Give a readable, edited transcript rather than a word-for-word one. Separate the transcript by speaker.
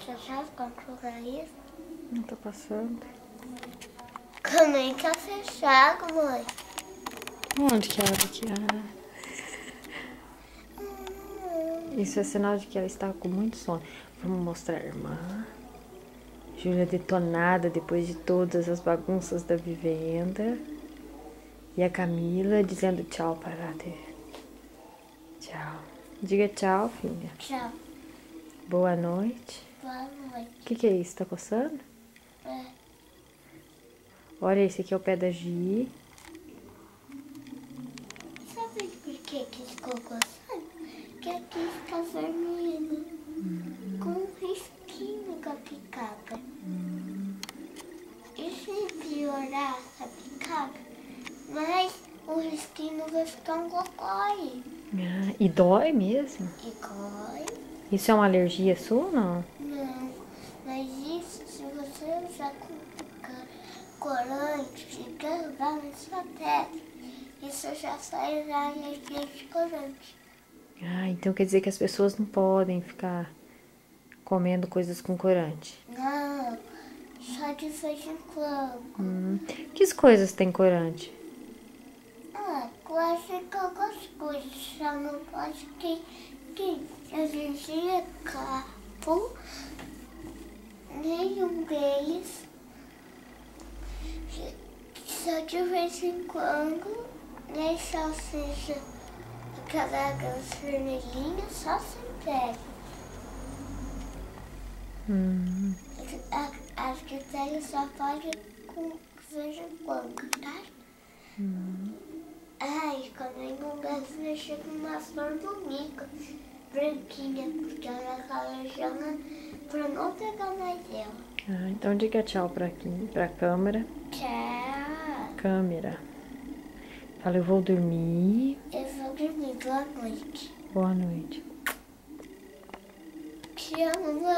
Speaker 1: Você sabe controlar isso?
Speaker 2: Não tá passando.
Speaker 1: Também tá fechado, mãe.
Speaker 2: Onde que abre aqui? Isso é sinal de que ela está com muito sono. Vamos mostrar a irmã. Júlia detonada depois de todas as bagunças da vivenda. E a Camila dizendo tchau para a Tchau. Diga tchau, filha.
Speaker 1: Tchau.
Speaker 2: Boa noite.
Speaker 1: Boa noite.
Speaker 2: O que é isso? Tá coçando?
Speaker 1: É.
Speaker 2: Olha, esse aqui é o pé da Gi.
Speaker 1: Sabe por que ficou coçando? Que aqui está vermelho. Com um risquinho com a picada. E se piorar a picada, mas o risquinho vai ficar um cocói.
Speaker 2: Ah, e dói mesmo?
Speaker 1: E corre.
Speaker 2: Isso é uma alergia sua ou não?
Speaker 1: Não, mas isso se você usar corante e grudar na sua testa, isso já sai da alergia de corante.
Speaker 2: Ah, então quer dizer que as pessoas não podem ficar comendo coisas com corante.
Speaker 1: Não, só de vez em quando.
Speaker 2: Que coisas tem corante?
Speaker 1: Ah, quase todas as coisas, só não pode ter alergia, capo, nenhum deles. Só de vez em quando, nem salsicha, aquelas vermelhinhas, só sem pele. As que tem só pode com de vez em quando, tá? Ai, também não deve mexer com uma flor bonita, branquinha, porque ela é calejana pra não pegar mais ela.
Speaker 2: Ah, então diga tchau pra câmera.
Speaker 1: Tchau.
Speaker 2: Câmera. Fala, eu vou dormir.
Speaker 1: Eu vou dormir. Boa noite.
Speaker 2: Boa noite.
Speaker 1: Te amo, mãe.